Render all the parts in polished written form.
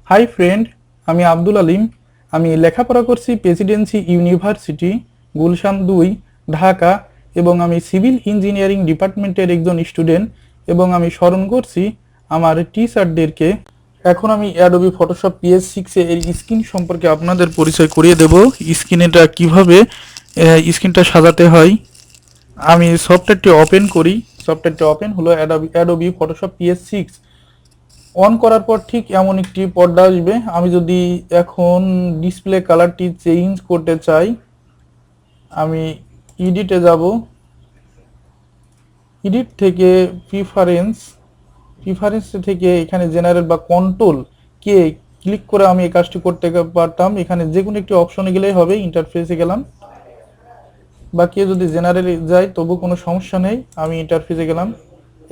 Hi friend, আমি আব্দুল আলিম। আমি লেখাপড়া করছি প্রেসিডেন্সি ইউনিভার্সিটি, গুলশান 2, ঢাকা। এবং আমি সিভিল ইঞ্জিনিয়ারিং ডিপার্টমেন্টের একজন স্টুডেন্ট। এবং আমি স্মরণ করছি আমার টিচারদেরকে। এখন আমি অ্যাডোবি ফটোশপ PS6 এর স্ক্রিন সম্পর্কে আপনাদের পরিচয় করিয়ে দেব। স্ক্রিনটা কিভাবে স্ক্রিনটা সাজাতে হয়। আমি সফটওয়্যারটি ওপেন করি। সফটওয়্যারটি ওপেন হলো অ্যাডোবি ফটোশপ PS6। অন করার পর ঠিক এমন একটি পর্দা আসবে। আমি যদি এখন ডিসপ্লে কালারটি চেঞ্জ করতে চাই, আমি এডিটে যাব। এডিট থেকে প্রিফারেন্স, প্রিফারেন্স থেকে এখানে জেনারেল বা কন্ট্রোল কে ক্লিক করে আমি এই কাজটি করতে পারতাম। এখানে যে কোনো একটি অপশনে গেলেই হবে। ইন্টারফেসে গেলাম, বা কেউ যদি জেনারেলে যায় তবু কোনো সমস্যা নেই। আমি ইন্টারফেসে গেলাম।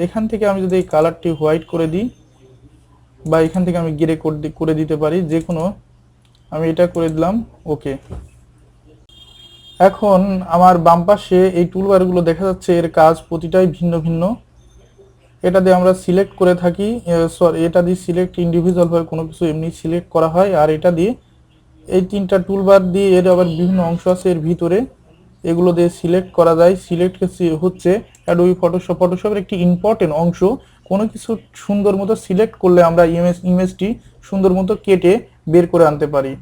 এখান থেকে আমি যদি এই কালারটি হোয়াইট করে দিই, বা এখান থেকে আমি গ্রে করে দিতে পারি, যে কোনো। আমি এটা করে দিলাম, ওকে। এখন আমার বাম পাশে এই টুলবারগুলো দেখা যাচ্ছে, এর কাজ প্রতিটাই ভিন্ন ভিন্ন। এটা দিয়ে আমরা সিলেক্ট করে থাকি, সরি, এটা দিয়ে সিলেক্ট ইন্ডিভিজুয়াল ভাবে কোনো কিছু এমনি সিলেক্ট করা হয়। আর এটা দিয়ে এই তিনটা টুলবার দিয়ে এর আবার বিভিন্ন অংশ আছে এর ভিতরে, এগুলো দিয়ে সিলেক্ট করা যায়। সিলেক্ট হচ্ছে অ্যাডোবি ফটোশপ, ফটোশপের একটি ইম্পর্টেন্ট অংশ। কোনো কিছু সুন্দর মতো সিলেক্ট করলে আমরা ইমেজটি সুন্দর মতো কেটে বের করে আনতে পারি।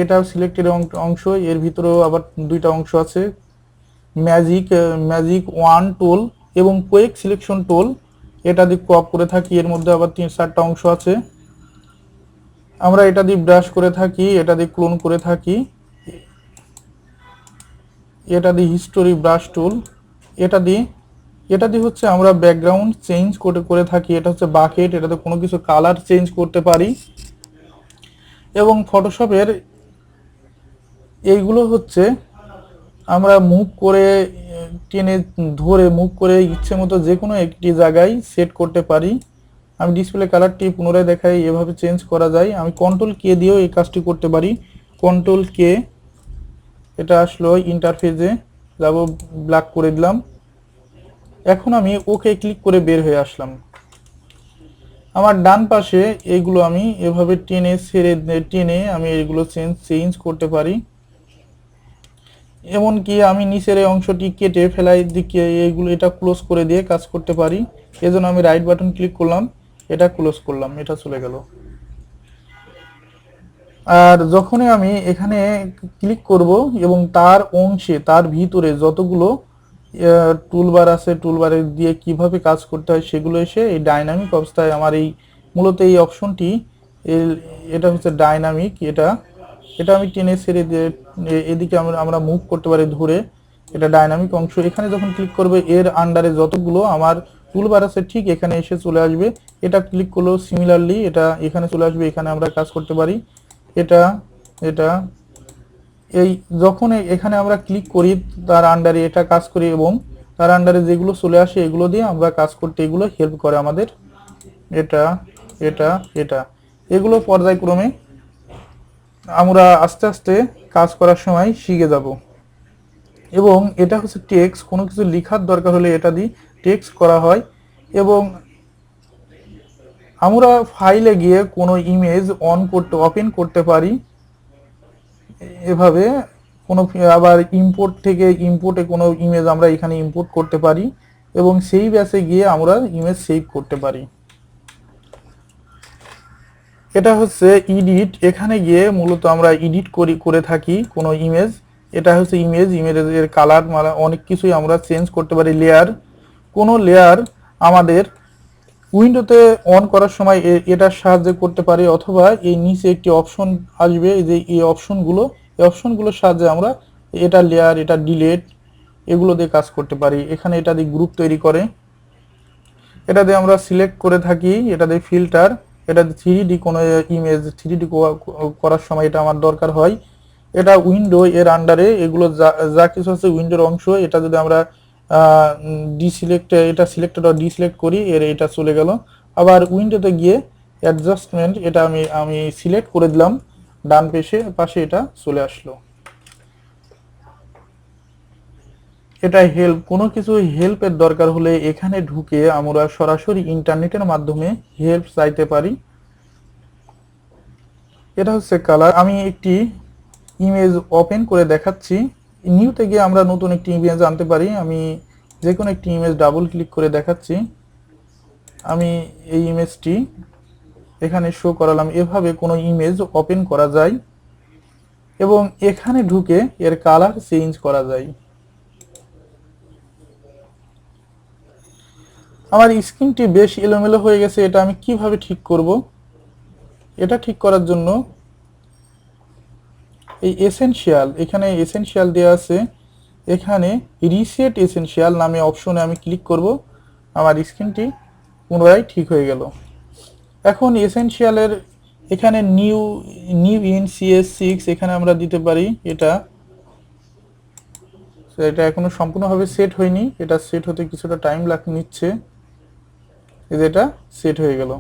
এটাও সিলেক্টেড অংশ। এর ভিতরেও আবার দুইটা অংশ আছে, ম্যাজিক 1 টুল এবং কোয়েক সিলেকশন টুল। এটা দিয়ে ক্রপ করে থাকি। এর মধ্যে আবার 3-4টা অংশ আছে। আমরা এটা দিয়ে ব্রাশ করে থাকি, এটা দিয়ে ক্লোন করে থাকি। এটা দিয়ে হিস্টোরি ব্রাশ টুল। এটা দিয়ে এটা দিয়ে হচ্ছে আমরা ব্যাকগ্রাউন্ড চেঞ্জ করে থাকি। এটা হচ্ছে বাকেট, এটাতে কোনো কিছু কালার চেঞ্জ করতে পারি। এবং ফটোশপের এইগুলো হচ্ছে আমরা মুভ করে, টেনে ধরে মুভ করে ইচ্ছে মতো যে কোনো একটি জায়গায় সেট করতে পারি। আমি ডিসপ্লে কালারটি পুনরায় দেখাই, এভাবে চেঞ্জ করা যায়। আমি কন্ট্রোল কে দিয়েও এই কাজটি করতে পারি। কন্ট্রোল কে, এটা আসলো ইন্টারফেসে যাব, ব্ল্যাক করে দিলাম। এখন আমি ওকে ক্লিক করে বের হয়ে আসলাম। আমার ডান পাশে এইগুলো আমি এভাবে টেনে আমি এগুলো চেঞ্জ করতে পারি। এমনকি আমি নিচের এই অংশটি কেটে ফেলাই দিকে এইগুলো, এটা ক্লোজ করে দিয়ে কাজ করতে পারি। এজন্য আমি রাইট বাটন ক্লিক করলাম, এটা ক্লোজ করলাম, এটা চলে গেল। আর যখনই আমি এখানে ক্লিক করব এবং তার অংশে, তার ভিতরে যতগুলো টুলবার আছে, টুলবারে দিয়ে কিভাবে কাজ করতে হয় সেগুলো এসে এই ডাইনামিক অবস্থায় আমার এই মূলত এই অপশনটি, এটা হচ্ছে ডাইনামিক। এটা এটা আমি টেনে ছেড়ে দিয়ে এদিকে আমরা মুভ করতে পারি ধরে। এটা ডাইনামিক অংশ। এখানে যখন ক্লিক করবে এর আন্ডারে যতগুলো আমার টুলবার আছে ঠিক এখানে এসে চলে আসবে। এটা ক্লিক করলেও সিমিলারলি এটা এখানে চলে আসবে, এখানে আমরা কাজ করতে পারি। এটা এটা এই যখন এখানে আমরা ক্লিক করি তার আন্ডারে এটা কাজ করি, এবং তার আন্ডারে যেগুলো চলে আসে এগুলো দিয়ে আমরা কাজ করতে এগুলো হেল্প করে আমাদের। এটা এটা এটা এগুলো পর্যায়ক্রমে আমরা আস্তে আস্তে কাজ করার সময় শিখে যাব। এবং এটা হচ্ছে টেক্সট, কোনো কিছু লেখার দরকার হলে এটা দিয়ে টেক্সট করা হয়। এবং আমরা ফাইলে গিয়ে কোনো ইমেজ ওপেন করতে পারি এভাবে। কোনো আবার ইম্পোর্টে কোনো ইমেজ আমরা এখানে ইম্পোর্ট করতে পারি, এবং সেই ব্যাসে গিয়ে আমরা ইমেজ সেভ করতে পারি। এটা হচ্ছে এডিট। এখানে গিয়ে মূলত আমরা এডিট করে থাকি কোনো ইমেজ। এটা হচ্ছে ইমেজের কালার অনেক কিছুই আমরা চেঞ্জ করতে পারি। কোনো লেয়ার আমাদের উইন্ডোতে অন করার সময় এটার সাহায্যে করতে পারি, অথবা এই নিচে একটি অপশন আসবে, যে এই অপশনগুলোর সাহায্যে আমরা এটা লেয়ার, এটা ডিলেট, এগুলো দিয়ে কাজ করতে পারি। এখানে এটা দিয়ে গ্রুপ তৈরি করে, এটা দিয়ে আমরা সিলেক্ট করে থাকি। এটা দিয়ে ফিল্টার, এটা 3D কোনো ইমেজ 3D করার সময় এটা আমার দরকার হয়। এটা উইন্ডো এর আন্ডারে এগুলো যা কিছু আছে উইন্ডোর অংশ। এটা যদি আমরা এটা সিলেক্টেড বা ডিসিলেক্ট করি, এটা চলে গেল। আবার উইন্ডোতে গিয়ে অ্যাডজাস্টমেন্ট, এটা আমি সিলেক্ট করে দিলাম, ডান পাশে এটা চলে আসলো। এটা হেল্প, কোনো কিছু হেল্পের দরকার হলে এখানে ঢুকে আমরা সরাসরি ইন্টারনেটের মাধ্যমে হেল্প চাইতে পারি। এটা হচ্ছে কালার। আমি একটি ইমেজ ওপেন করে দেখাচ্ছি। নিউতে গিয়ে আমরা নতুন একটি ইমেজ আনতে পারি। আমি যে কোনো একটি ইমেজ ডাবল ক্লিক করে দেখাচ্ছি। আমি এই ইমেজটি এখানে শো করালাম। এভাবে কোনো ইমেজ ওপেন করা যায় এবং এখানে ঢুকে এর কালার চেঞ্জ করা যায়। আমার স্ক্রিনটি বেশ এলোমেলো হয়ে গেছে, এটা আমি কিভাবে ঠিক করব? এটা ঠিক করার জন্য এই এসেনশিয়াল, এখানে এসেনশিয়াল দেওয়া আছে, এখানে রিসেট এসেনশিয়াল নামে অপশনে আমি ক্লিক করব। আমার স্ক্রিনটি পুনরায় ঠিক হয়ে গেল। এখন এসেনশিয়ালের এখানে নিউ নিউ ইন CS6 এখানে আমরা দিতে পারি। এটা এটা এখনো সম্পূর্ণভাবে সেট হয়নি, এটা সেট হতে কিছুটা টাইম নিচ্ছে। এই যে এটা সেট হয়ে গেল।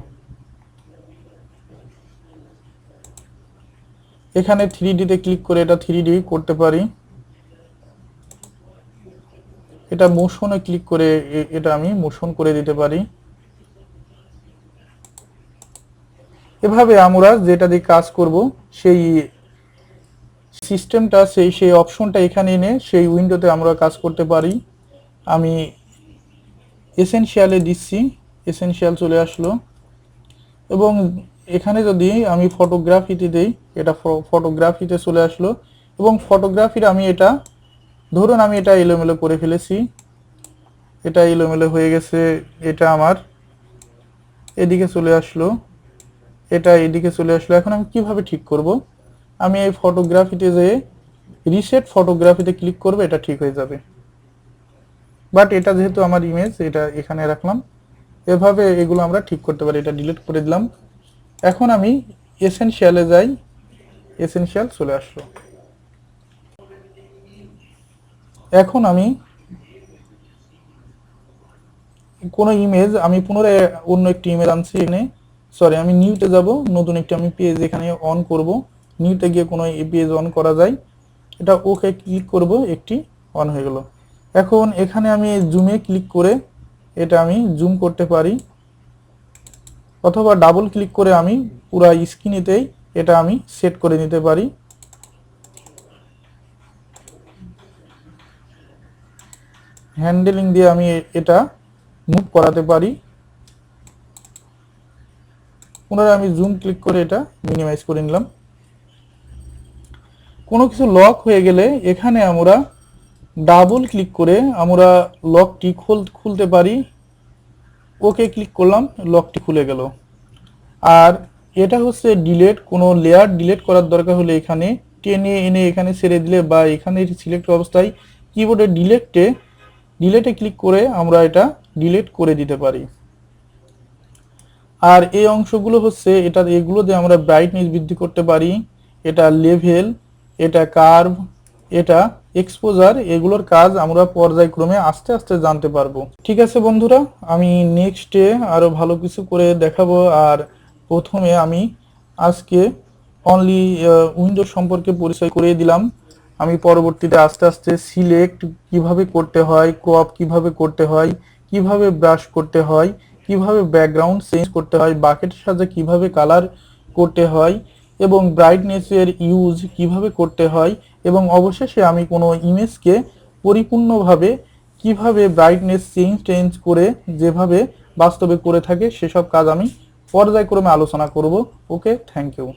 এখানে 3D তে ক্লিক করে এটা 3D করতে পারি। এটা মোশনে ক্লিক করে এটা আমি মোশন করে দিতে পারি। এভাবে আমরা যেটা দিয়ে কাজ করব সেই সিস্টেমটা সেই অপশনটা এখানে এনে সেই উইন্ডোতে আমরা কাজ করতে পারি। আমি এসেনশিয়ালে দিচ্ছি, এসেনশিয়াল চলে আসলো। এবং এখানে যদি আমি ফটোগ্রাফিতে দেই, এটা ফটোগ্রাফিতে চলে আসলো। এবং ফটোগ্রাফির আমি এটা ধরুন আমি এটা এলোমেলো করে ফেলেছি, এটা এলোমেলো হয়ে গেছে, এটা আমার এদিকে চলে আসলো, এটা এদিকে চলে আসলো। এখন আমি কিভাবে ঠিক করব? আমি এই ফটোগ্রাফিতে যেয়ে রিসেট ফটোগ্রাফিতে ক্লিক করব, এটা ঠিক হয়ে যাবে। বাট এটা যেহেতু আমার ইমেজ, এটা এখানে রাখলাম। এভাবে এগুলো আমরা ঠিক করতে পারি। এটা ডিলিট করে দিলাম। এখন আমি এসেনশিয়ালে যাই, এসেনশিয়াল চলে আসলো। এখন আমি কোনো ইমেজ আমি পুনরায় অন্য একটি ইমেজ আনছি এখানে, সরি আমি নিউতে যাব, নতুন একটি আমি পেজ এখানে অন করব। নিউতে গিয়ে কোনো পেজ অন করা যায়, এটা ওকে ক্লিক করব, একটি অন হয়ে গেল। এখন এখানে আমি জুমে ক্লিক করে এটা আমি জুম করতে পারি, অথবা ডাবল ক্লিক করে আমি পুরো স্ক্রিনেতেই এটা আমি সেট করে নিতে পারি। হ্যান্ডেলিং দিয়ে আমি এটা মুভ করাতে পারি। পুনরায় আমি জুম ক্লিক করে এটা মিনিমাইজ করে নিলাম। কোনো কিছু লক হয়ে গেলে এখানে আমরা ডাবল ক্লিক করে আমরা লকটি খুলতে পারি। ওকে ক্লিক করলাম, লকটি খুলে গেল। আর এটা হচ্ছে ডিলেট, কোনো লেয়ার ডিলেট করার দরকার হলে এখানে টেনে এনে এখানে ছেড়ে দিলে বা এখানে সিলেক্ট অবস্থায় কিবোর্ডে ডিলেটে ক্লিক করে আমরা এটা ডিলেট করে দিতে পারি। আর এই অংশগুলো হচ্ছে এটা, এগুলো দিয়ে আমরা ব্রাইটনেস বৃদ্ধি করতে পারি, এটা লেভেল, এটা কার্ভ, এটা এক্সপোজার, এগুলোর কাজ আমরা পর্যায়ক্রমে আস্তে আস্তে জানতে পারবো। ঠিক আছে বন্ধুরা, আমি নেক্সটে আরো ভালো কিছু করে দেখাবো। আর প্রথমে আমি আজকে অনলি উইন্ডোজ সম্পর্কে পরিচয় করিয়ে দিলাম। আমি পরবর্তীতে আস্তে আস্তে সিলেক্ট কিভাবে করতে হয়, ক্রপ কিভাবে করতে হয়, কিভাবে ব্রাশ করতে হয়, কিভাবে ব্যাকগ্রাউন্ড চেঞ্জ করতে হয়, বাকেটের সাথে কিভাবে কালার করতে হয় এবং ব্রাইটনেসের ইউজ কিভাবে করতে হয়, এবং অবশেষে আমি কোনো ইমেজকে পরিপূর্ণভাবে কিভাবে ব্রাইটনেস চেঞ্জ করে যেভাবে বাস্তবে করে থাকে সেসব কাজ আমি পর্যায়ক্রমে আলোচনা করব। ওকে, থ্যাংক ইউ।